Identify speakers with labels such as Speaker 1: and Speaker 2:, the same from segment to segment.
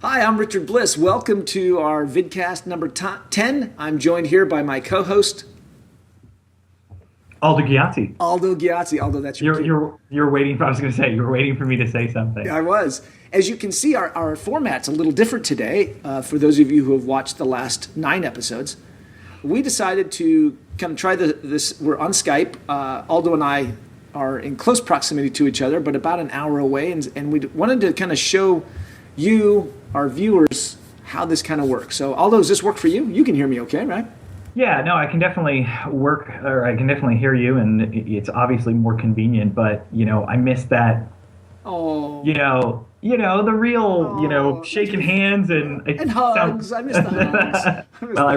Speaker 1: Hi, I'm Richard Bliss. Welcome to our Vidcast number 10. I'm joined here by my co-host,
Speaker 2: Aldo Giazzi.
Speaker 1: Aldo Giazzi. Aldo, that's
Speaker 2: You're waiting. I was going to say you were waiting for me to say something.
Speaker 1: I was. As you can see, our format's a little different today. For those of you who have watched the last 9 episodes, we decided to kind of try this. We're on Skype. Aldo and I are in close proximity to each other, but about an hour away, and we wanted to kind of show you, our viewers, how this kind of works. So, Aldo, does this work for you? You can hear me okay, right?
Speaker 2: Yeah, no, I can definitely I can definitely hear you, and it's obviously more convenient. But I miss that.
Speaker 1: Oh.
Speaker 2: The real, shaking hands and
Speaker 1: hugs. I miss the hugs.
Speaker 2: Well, I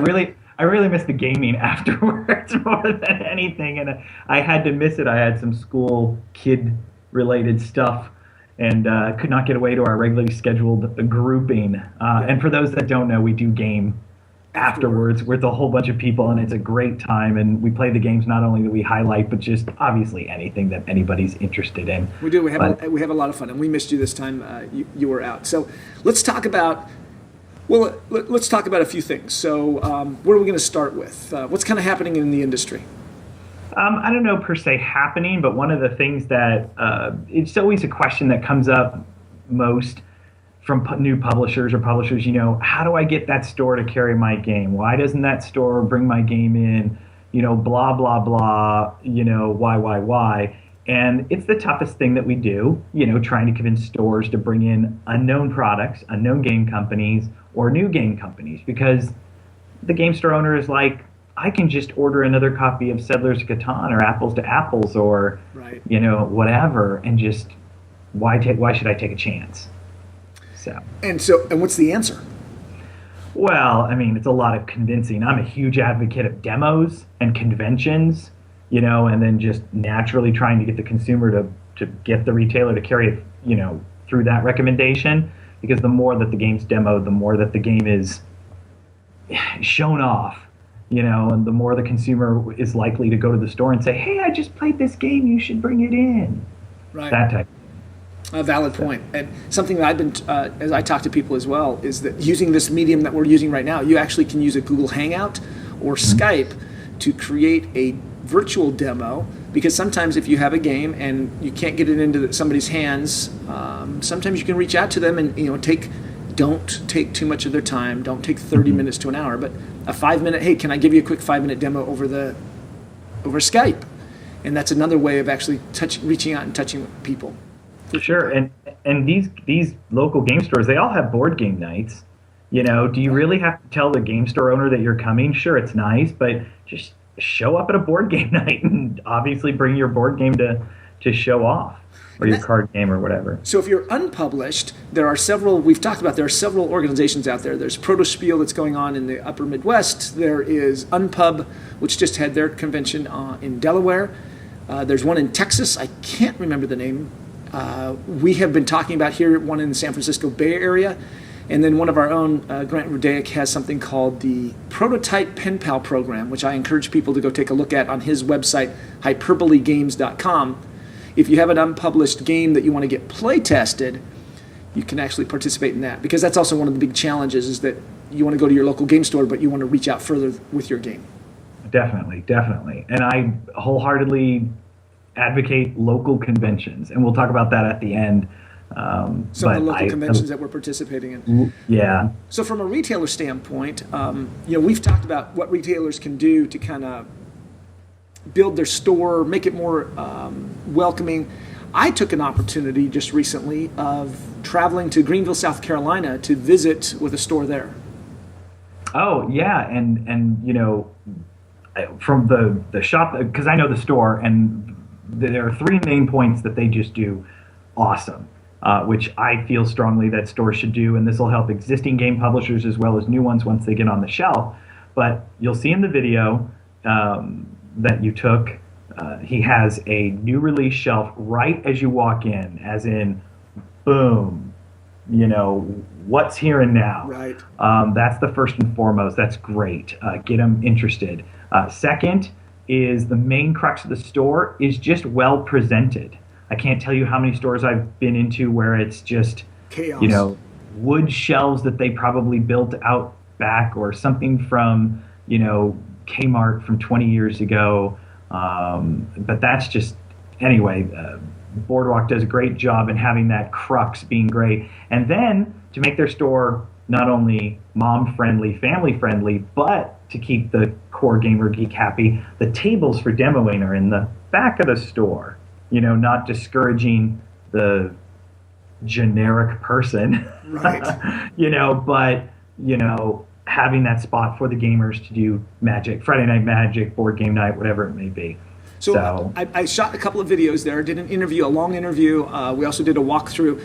Speaker 2: really miss the gaming afterwards more than anything, and I had to miss it. I had some school kid related stuff, and could not get away to our regularly scheduled grouping. And for those that don't know, we do game afterwards with a whole bunch of people, and it's a great time. And we play the games not only that we highlight, but just obviously anything that anybody's interested in.
Speaker 1: We do. We have a lot of fun, and we missed you this time. You were out. So let's talk about. Well, let's talk about a few things. So where are we going to start with? What's kind of happening in the industry?
Speaker 2: I don't know per se happening, but one of the things that it's always a question that comes up most from new publishers or publishers, how do I get that store to carry my game? Why doesn't that store bring my game in? Blah, blah, blah, why? And it's the toughest thing that we do, trying to convince stores to bring in unknown products, unknown game companies, or new game companies, because the game store owner is like, I can just order another copy of Settlers of Catan or Apples to Apples or,
Speaker 1: right.
Speaker 2: Whatever, and just why should I take a chance?
Speaker 1: And what's the answer?
Speaker 2: Well, I mean, it's a lot of convincing. I'm a huge advocate of demos and conventions, and then just naturally trying to get the consumer to get the retailer to carry it, through that recommendation, because the more that the game's demoed, the more that the game is shown off. And the more the consumer is likely to go to the store and say, hey, I just played this game, you should bring it in.
Speaker 1: Right.
Speaker 2: That type.
Speaker 1: A valid point. And something that I've been, as I talk to people as well, is that using this medium that we're using right now, you actually can use a Google Hangout or Skype to create a virtual demo, because sometimes if you have a game and you can't get it into somebody's hands, sometimes you can reach out to them and, don't take too much of their time. Don't take 30 minutes to an hour, but a 5-minute, hey, can I give you a quick 5-minute demo over Skype? And that's another way of actually reaching out and touching people.
Speaker 2: Sure, and these local game stores, they all have board game nights. Do you really have to tell the game store owner that you're coming? Sure, it's nice, but just show up at a board game night and obviously bring your board game to show off, or your card game or whatever.
Speaker 1: So if you're unpublished, there are several organizations out there. There's Protospiel that's going on in the upper Midwest. There is Unpub, which just had their convention in Delaware. There's one in Texas. I can't remember the name. We have been talking about here, one in the San Francisco Bay Area. And then one of our own, Grant Rudaic, has something called the Prototype Pen Pal program, which I encourage people to go take a look at on his website, hyperbolegames.com. If you have an unpublished game that you want to get play tested, you can actually participate in that. Because that's also one of the big challenges, is that you want to go to your local game store, but you want to reach out further with your game.
Speaker 2: Definitely. And I wholeheartedly advocate local conventions, and we'll talk about that at the end.
Speaker 1: Some of the local conventions that we're participating in.
Speaker 2: Yeah.
Speaker 1: So from a retailer standpoint, we've talked about what retailers can do to kind of build their store, make it more welcoming. I took an opportunity just recently of traveling to Greenville, South Carolina, to visit with a store there.
Speaker 2: Oh yeah, and from the shop, because I know the store, and there are 3 main points that they just do awesome. Which I feel strongly that stores should do, and this will help existing game publishers as well as new ones once they get on the shelf. But you'll see in the video that you took, he has a new release shelf right as you walk in, as in, boom, what's here and now.
Speaker 1: Right.
Speaker 2: That's the first and foremost. That's great. Get them interested. Second is the main crux of the store is just well presented. I can't tell you how many stores I've been into where it's just
Speaker 1: chaos.
Speaker 2: wood shelves that they probably built out back, or something from, Kmart from 20 years ago. But that's just, anyway, Boardwalk does a great job in having that crux being great. And then to make their store not only mom-friendly, family-friendly, but to keep the core gamer geek happy, the tables for demoing are in the back of the store, not discouraging the generic person,
Speaker 1: Right.
Speaker 2: but, having that spot for the gamers to do Magic, Friday Night Magic, board game night, whatever it may be.
Speaker 1: So I shot a couple of videos there, did an interview, a long interview. We also did a walkthrough.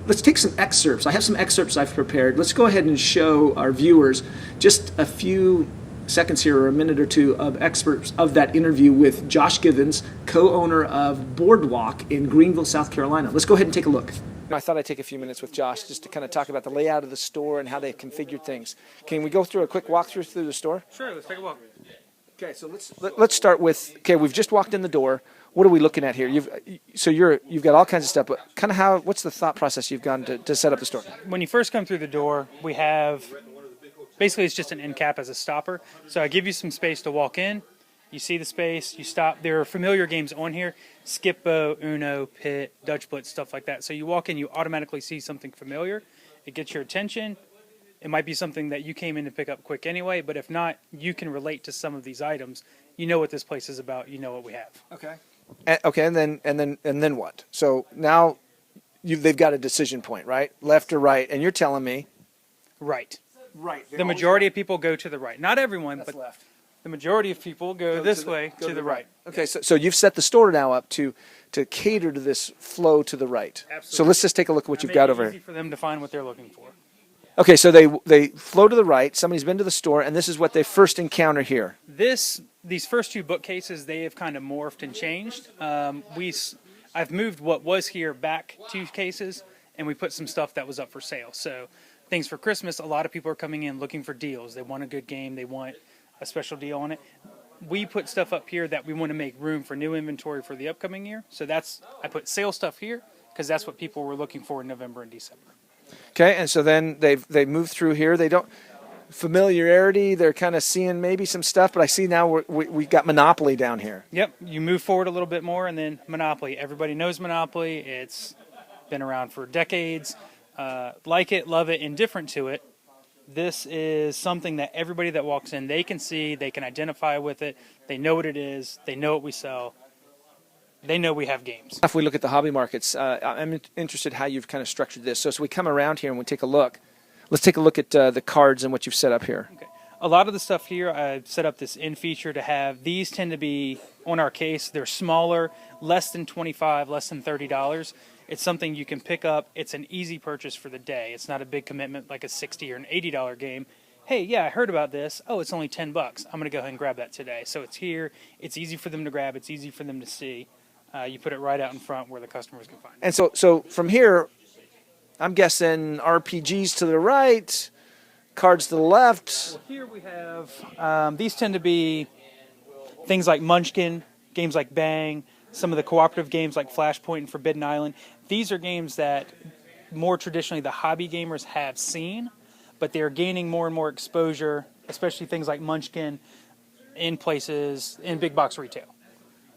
Speaker 1: Let's take some excerpts. I have some excerpts I've prepared. Let's go ahead and show our viewers just a few seconds here, or a minute or two, of excerpts of that interview with Josh Givens, co-owner of Boardwalk in Greenville, South Carolina. Let's go ahead and take a look. I thought I'd take a few minutes with Josh just to kind of talk about the layout of the store and how they configured things. Can we go through a quick walkthrough through the store?
Speaker 3: Sure, let's take a walk.
Speaker 1: Okay, so let's start with, we've just walked in the door. What are we looking at here? You've got all kinds of stuff, but kind of what's the thought process you've gone to set up the store?
Speaker 3: When you first come through the door, we have, basically it's just an end cap as a stopper. So I give you some space to walk in. You see the space, you stop. There are familiar games on here: Skip-Bo, Uno, Pit, Dutch Blitz, stuff like that. So you walk in, you automatically see something familiar. It gets your attention. It might be something that you came in to pick up quick anyway, but if not, you can relate to some of these items. You know what this place is about. You know what we have.
Speaker 1: Okay. And then what? So now they've got a decision point, right? Left or right? And you're telling me
Speaker 3: Right.
Speaker 1: right.
Speaker 3: The majority of people go to the right. Not everyone, but
Speaker 1: left.
Speaker 3: the majority of people go this way to the right.
Speaker 1: Okay, so you've set the store now up to cater to this flow to the right.
Speaker 3: Absolutely.
Speaker 1: So let's just take a look at what you've got over
Speaker 3: Easy
Speaker 1: here.
Speaker 3: for them to find what they're looking for.
Speaker 1: Okay, so they flow to the right. Somebody's been to the store, and this is what they first encounter here.
Speaker 3: These first two bookcases, they have kind of morphed and changed. I've moved what was here back 2 cases, and we put some stuff that was up for sale. So things for Christmas, a lot of people are coming in looking for deals. They want a good game. They want a special deal on it. We put stuff up here that we want to make room for new inventory for the upcoming year. So I put sale stuff here because that's what people were looking for in November and December.
Speaker 1: Okay, and so then they move through here. They don't familiarity. They're kind of seeing maybe some stuff, but I see now we got Monopoly down here.
Speaker 3: Yep, you move forward a little bit more, and then Monopoly. Everybody knows Monopoly. It's been around for decades. Like it, love it, indifferent to it. This is something that everybody that walks in, they can see, they can identify with it. They know what it is. They know what we sell. They know we have games.
Speaker 1: If we look at the hobby markets, I'm interested how you've kind of structured this. So as we come around here and we take a look, let's take a look at the cards and what you've set up here.
Speaker 3: Okay. A lot of the stuff here, I've set up this in feature to have. These tend to be, on our case, they're smaller, less than $25, less than $30. It's something you can pick up. It's an easy purchase for the day. It's not a big commitment like a $60 or an $80 game. Hey, yeah, I heard about this. Oh, it's only $10. I'm going to go ahead and grab that today. So it's here. It's easy for them to grab. It's easy for them to see. You put it right out in front where the customers can find it.
Speaker 1: And so from here, I'm guessing RPGs to the right, cards to the left.
Speaker 3: Well, here we have, these tend to be things like Munchkin, games like Bang, some of the cooperative games like Flashpoint and Forbidden Island. These are games that more traditionally the hobby gamers have seen, but they're gaining more and more exposure, especially things like Munchkin, in places, in big box retail.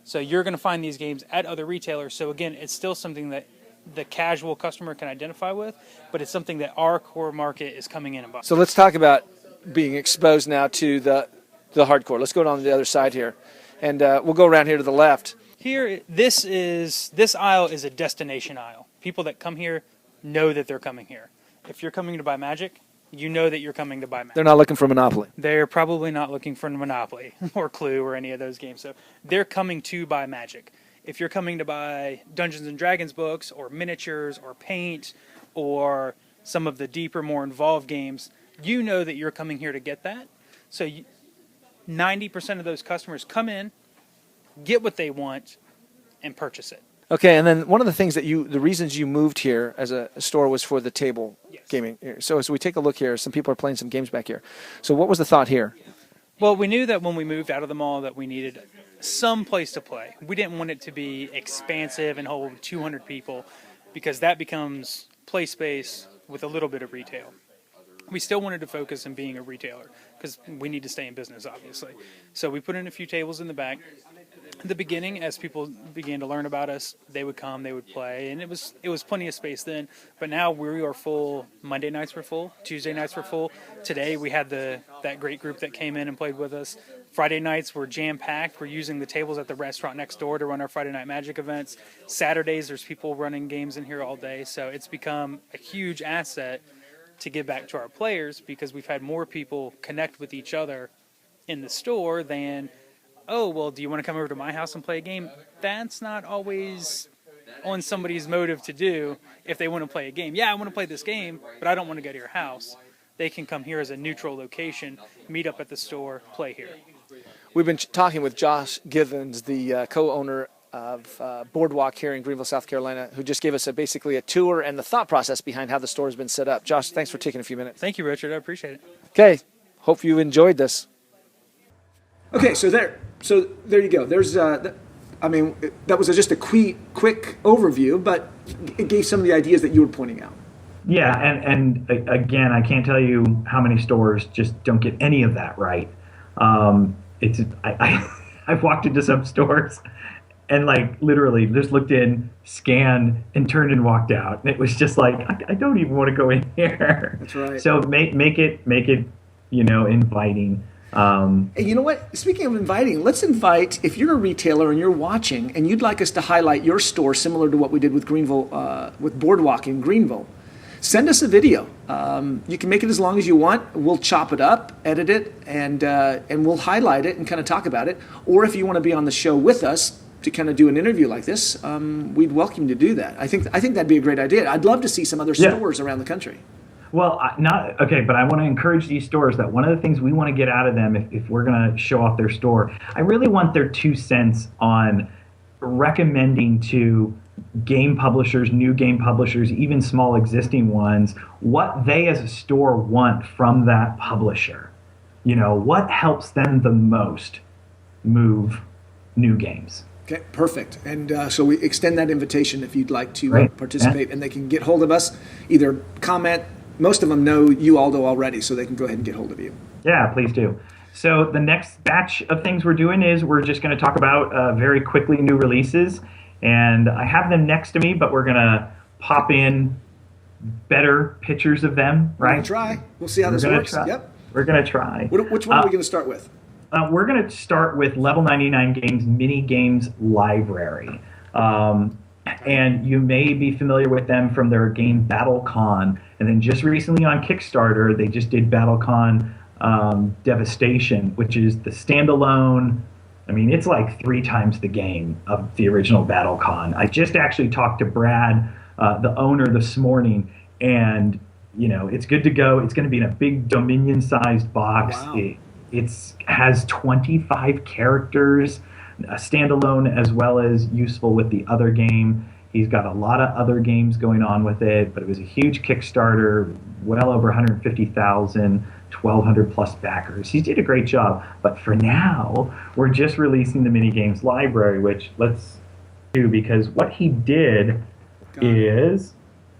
Speaker 3: So you're going to find these games at other retailers. So again, it's still something that the casual customer can identify with, but it's something that our core market is coming in and buying.
Speaker 1: So let's talk about being exposed now to the hardcore. Let's go on the other side here, and we'll go around here to the left.
Speaker 3: Here, this aisle is a destination aisle. People that come here know that they're coming here. If you're coming to buy Magic, you know that you're coming to buy Magic.
Speaker 1: They're not looking for Monopoly.
Speaker 3: They're probably not looking for Monopoly or Clue or any of those games. So they're coming to buy Magic. If you're coming to buy Dungeons and Dragons books or miniatures or paint or some of the deeper, more involved games, you know that you're coming here to get that. So 90% of those customers come in, get what they want, and purchase it.
Speaker 1: Okay, and then one of the things the reasons you moved here as a store was for the table gaming. So as we take a look here, some people are playing some games back here. So what was the thought here?
Speaker 3: Well, we knew that when we moved out of the mall that we needed some place to play. We didn't want it to be expansive and hold 200 people because that becomes play space with a little bit of retail. We still wanted to focus on being a retailer because we need to stay in business, obviously. So we put in a few tables in the back. In the beginning, as people began to learn about us, they would come, they would play, and it was plenty of space then. But now we are full. Monday nights were full. Tuesday nights were full. Today we had that great group that came in and played with us. Friday nights were jam-packed. We're using the tables at the restaurant next door to run our Friday Night Magic events. Saturdays, there's people running games in here all day. So it's become a huge asset to give back to our players because we've had more people connect with each other in the store than, oh, well, do you want to come over to my house and play a game? That's not always on somebody's motive to do if they want to play a game. Yeah, I want to play this game, but I don't want to go to your house. They can come here as a neutral location, meet up at the store, play here.
Speaker 1: We've been talking with Josh Givens, the co-owner of Boardwalk here in Greenville, South Carolina, who just gave us basically a tour and the thought process behind how the store has been set up. Josh, thanks for taking a few minutes.
Speaker 3: Thank you, Richard. I appreciate it.
Speaker 1: Okay. Hope you enjoyed this. Okay, so there you go. There's, that was just a quick overview, but it gave some of the ideas that you were pointing out.
Speaker 2: Yeah, and again, I can't tell you how many stores just don't get any of that right. I've walked into some stores and like literally just looked in, scanned, and turned and walked out. And it was just like, I don't even want to go in here.
Speaker 1: That's right.
Speaker 2: So make it, inviting.
Speaker 1: Hey, you know what? Speaking of inviting, let's invite, if you're a retailer and you're watching and you'd like us to highlight your store similar to what we did with Greenville, with Boardwalk in Greenville, send us a video. You can make it as long as you want. We'll chop it up, edit it, and we'll highlight it and kind of talk about it. Or if you want to be on the show with us to kind of do an interview like this, we'd welcome you to do that. I think that'd be a great idea. I'd love to see some other stores around the country.
Speaker 2: Well, but I want to encourage these stores that one of the things we want to get out of them if we're going to show off their store, I really want their 2 cents on recommending to game publishers, new game publishers, even small existing ones, what they as a store want from that publisher. What helps them the most move new games.
Speaker 1: Okay, perfect. And so we extend that invitation if you'd like to participate, and they can get hold of us, either comment. Most of them know you, Aldo, already, so they can go ahead and get hold of you.
Speaker 2: Yeah, please do. So the next batch of things we're doing is we're just going to talk about very quickly new releases. And I have them next to me, but we're going to pop in better pictures of them, right?
Speaker 1: We're going to try. We'll see how this works. Yep.
Speaker 2: We're going to try.
Speaker 1: Which one are we going to start with?
Speaker 2: We're going to start with Level 99 Games Minigames Library. And you may be familiar with them from their game BattleCon. And then just recently on Kickstarter, they just did BattleCon Devastation, which is the standalone. I mean, it's like 3 times the game of the original BattleCon. I just actually talked to Brad, the owner, this morning, and it's good to go. It's going to be in a big Dominion-sized box.
Speaker 1: Wow.
Speaker 2: It has 25 characters, standalone as well as useful with the other game. He's got a lot of other games going on with it, but it was a huge Kickstarter, well over 150,000, 1,200 plus backers. He did a great job, but for now, we're just releasing the Minigames Library, which let's do, because what he did is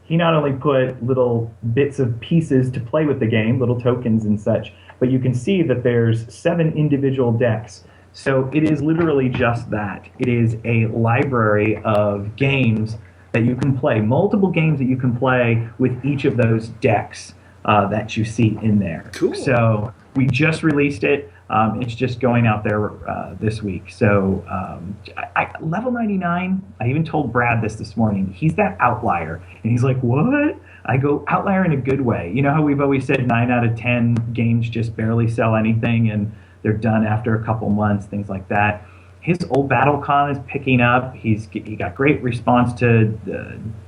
Speaker 2: he not only put little bits of pieces to play with the game, little tokens and such, but you can see that there's 7 individual decks. So it is literally just that. It is a library of games that you can play, multiple games that you can play with each of those decks that you see in there.
Speaker 1: Cool.
Speaker 2: So we just released it. It's just going out there this week. So Level 99, I even told Brad this morning, he's that outlier. And he's like, what? I go, outlier in a good way. You know how we've always said 9 out of 10 games just barely sell anything and they're done after a couple months, things like that. His old BattleCon is picking up. He got great response to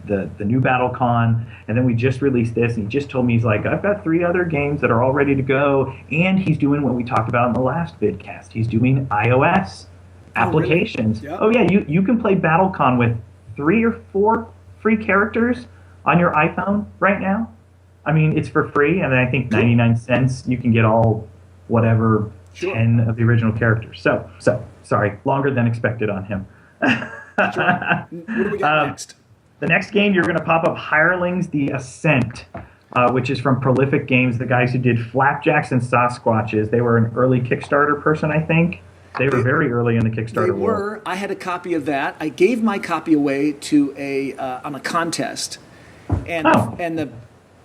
Speaker 2: the new BattleCon, and then we just released this, and he just told me, he's like, I've got 3 other games that are all ready to go, and he's doing what we talked about in the last vidcast. He's doing iOS applications.
Speaker 1: Really? Yep.
Speaker 2: Oh yeah, you can play BattleCon with 3 or 4 free characters on your iPhone right now. I mean, it's for free, and I think 99 cents you can get all whatever 10 of the original characters. So sorry, longer than expected on him.
Speaker 1: That's right. What do we got next?
Speaker 2: The next game, you're going to pop up Hirelings, the Ascent, which is from Prolific Games, the guys who did Flapjacks and Sasquatches. They were an early Kickstarter person, I think. They were very early in the Kickstarter world.
Speaker 1: They were. I had a copy of that. I gave my copy away to on a contest, and the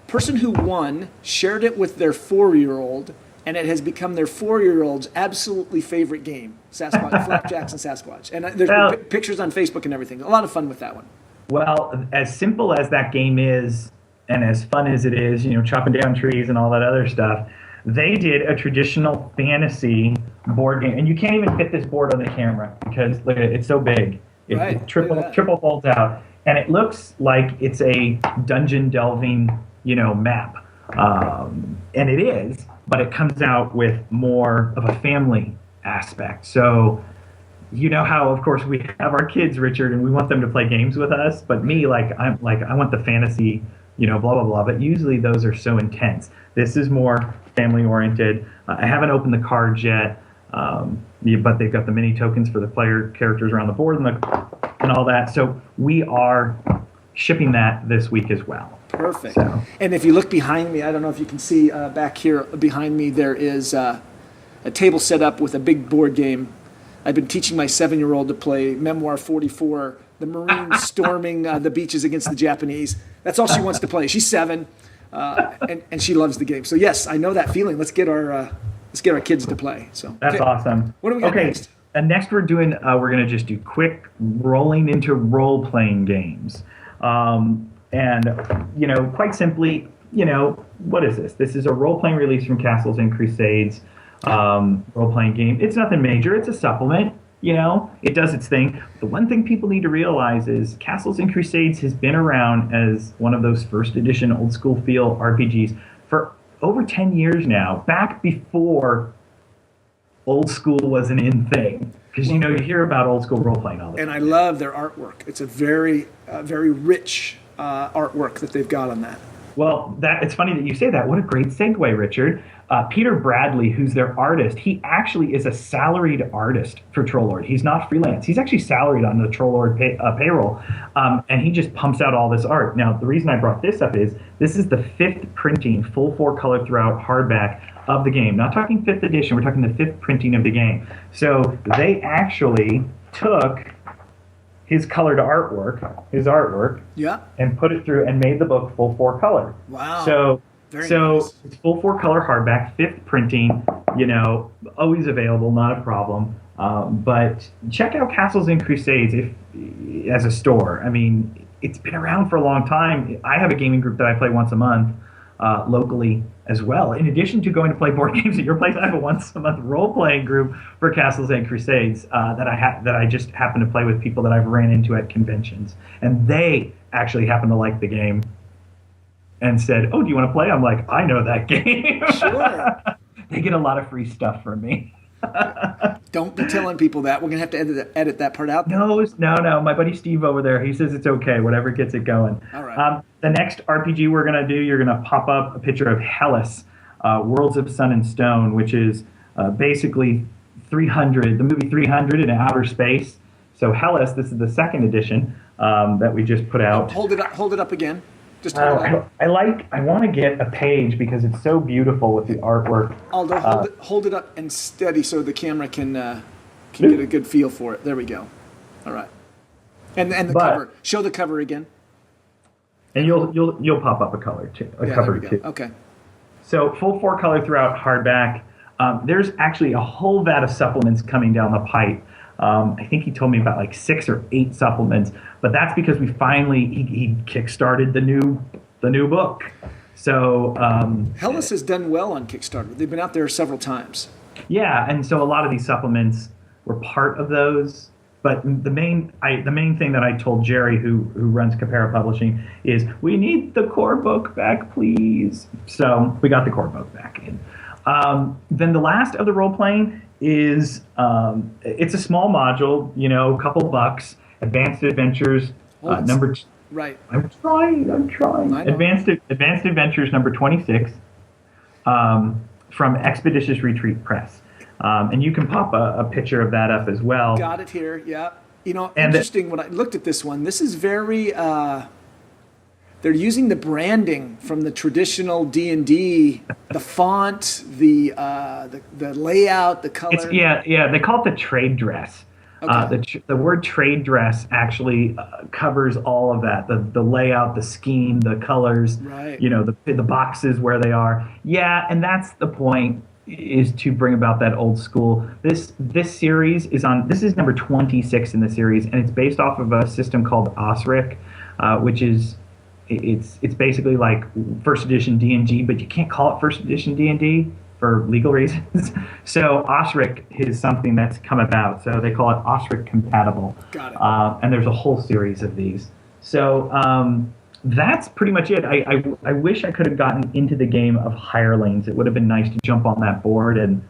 Speaker 1: person who won shared it with their 4-year-old, and it has become their 4-year-old's absolutely favorite game, Sasquatch, Flapjacks and Sasquatch. And there's pictures on Facebook and everything. A lot of fun with that one.
Speaker 2: Well, as simple as that game is, and as fun as it is, chopping down trees and all that other stuff, they did a traditional fantasy board game. And you can't even fit this board on the camera because look at it, it's so big. It triple folds out. And it looks like it's a dungeon delving, map. And it is, but it comes out with more of a family aspect. So you know how, of course, we have our kids, Richard, and we want them to play games with us. But me, I want the fantasy, blah, blah, blah. But usually those are so intense. This is more family-oriented. I haven't opened the cards yet, but they've got the mini tokens for the player characters around the board and all that. So we are shipping that this week as well.
Speaker 1: Perfect. So. And if you look behind me, I don't know if you can see back here behind me, there is a table set up with a big board game. I've been teaching my 7-year-old to play Memoir 44, the Marines storming the beaches against the Japanese. That's all she wants to play. She's 7, and she loves the game. So yes, I know that feeling. Let's get our kids to play. So
Speaker 2: that's awesome.
Speaker 1: What do we got next?
Speaker 2: And next we're going to just do quick rolling into role-playing games. And, quite simply, what is this? This is a role-playing release from Castles and Crusades role-playing game. It's nothing major. It's a supplement. It does its thing. The one thing people need to realize is Castles and Crusades has been around as one of those first edition old school feel RPGs for over 10 years now, back before old school was an in thing. Because, you hear about old school role-playing all the time.
Speaker 1: And I love their artwork. It's a very, very rich artwork that they've got on that.
Speaker 2: Well, it's funny that you say that. What a great segue, Richard. Peter Bradley, who's their artist, he actually is a salaried artist for Trollord. He's not freelance. He's actually salaried on the Trollord payroll, and he just pumps out all this art. Now, the reason I brought this up is this is the 5th printing, full 4-color throughout hardback of the game. Not talking 5th edition, we're talking the 5th printing of the game. So they actually took his colored artwork, and put it through and made the book full 4-color.
Speaker 1: Wow.
Speaker 2: So
Speaker 1: nice.
Speaker 2: It's full 4-color hardback, 5th printing, always available, not a problem. But check out Castles and Crusades as a store. I mean, it's been around for a long time. I have a gaming group that I play once a month locally as well. In addition to going to play board games at your place, I have a once-a-month role-playing group for Castles and Crusades that I just happen to play with people that I've ran into at conventions. And they actually happen to like the game and said, "Oh, do you want to play?" I'm like, "I know that game."
Speaker 1: Sure.
Speaker 2: They get a lot of free stuff from me.
Speaker 1: Don't be telling people that. We're going to have to edit that part out.
Speaker 2: No. My buddy Steve over there, he says it's okay. Whatever gets it going.
Speaker 1: All right.
Speaker 2: The next RPG we're going to do, you're going to pop up a picture of Hellas, Worlds of Sun and Stone, which is basically 300, the movie 300 in outer space. So Hellas, this is the 2nd edition that we just put out.
Speaker 1: Hold it up again. Just
Speaker 2: I want to get a page because it's so beautiful with the artwork.
Speaker 1: Aldo, hold it up and steady so the camera can get a good feel for it. There we go. All right. And the cover. Show the cover again.
Speaker 2: And you'll pop up a cover too.
Speaker 1: Okay.
Speaker 2: So full 4-color throughout hardback. There's actually a whole vat of supplements coming down the pipe. I think he told me about like 6 or 8 supplements, but that's because we finally he kickstarted the new book. So
Speaker 1: Hellas has done well on Kickstarter. They've been out there several times.
Speaker 2: Yeah, and so a lot of these supplements were part of those. But the main thing that I told Jerry, who runs Khepera Publishing, is we need the core book back, please. So we got the core book back in. Then the last of the role playing is it's a small module, a couple bucks. Advanced Adventures number.
Speaker 1: Right.
Speaker 2: I'm trying. Advanced Adventures number 26 from Expeditious Retreat Press. And you can pop a picture of that up as well.
Speaker 1: Got it here, yeah. You know,
Speaker 2: And
Speaker 1: interesting. When I looked at this one, this is very. They're using the branding from the traditional D&D, the font, the layout, the color.
Speaker 2: Yeah. They call it the trade dress.
Speaker 1: Okay.
Speaker 2: The word trade dress actually covers all of that. The layout, the scheme, the colors.
Speaker 1: Right.
Speaker 2: You know, the boxes where they are. Yeah, and that's the point, is to bring about that old school. This series this is number 26 in the series, and it's based off of a system called Osric, which is it's basically like first edition D&D, but you can't call it first edition D&D for legal reasons. So Osric is something that's come about. So they call it Osric compatible.
Speaker 1: Got it.
Speaker 2: And there's a whole series of these. So that's pretty much it. I wish I could have gotten into the game of Hirelings. It would have been nice to jump on that board and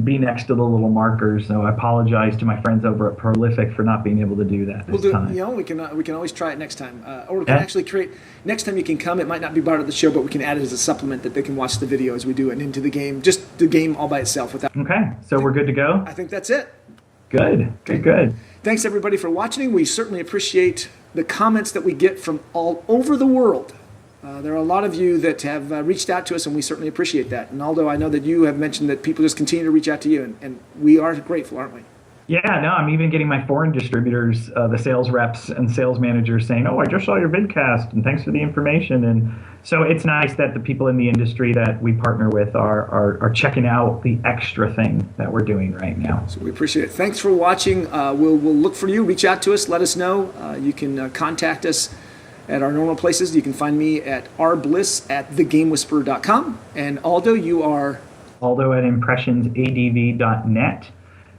Speaker 2: be next to the little markers. So I apologize to my friends over at Prolific for not being able to do that this time.
Speaker 1: You know, we can always try it next time, or we can actually create. Next time you can come. It might not be part of the show, but we can add it as a supplement that they can watch the video as we do it into the game. Just the game all by itself without.
Speaker 2: Okay, so we're good to go.
Speaker 1: I think that's it.
Speaker 2: Good.
Speaker 1: Thanks everybody for watching. We certainly appreciate the comments that we get from all over the world. There are a lot of you that have reached out to us, and we certainly appreciate that. And Aldo, I know that you have mentioned that people just continue to reach out to you, and we are grateful, aren't we?
Speaker 2: Yeah, no, I'm even getting my foreign distributors, the sales reps and sales managers saying, "Oh, I just saw your vidcast, and thanks for the information." And so it's nice that the people in the industry that we partner with are checking out the extra thing that we're doing right now.
Speaker 1: So we appreciate it. Thanks for watching. We'll look for you. Reach out to us. Let us know. You can contact us at our normal places. You can find me at rbliss@thegamewhisperer.com. And Aldo, you are?
Speaker 2: Aldo at impressionsadv.net.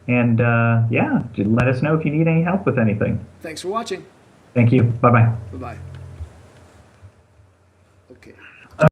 Speaker 2: And let us know if you need any help with anything.
Speaker 1: Thanks for watching.
Speaker 2: Thank you. Bye-bye.
Speaker 1: Bye-bye.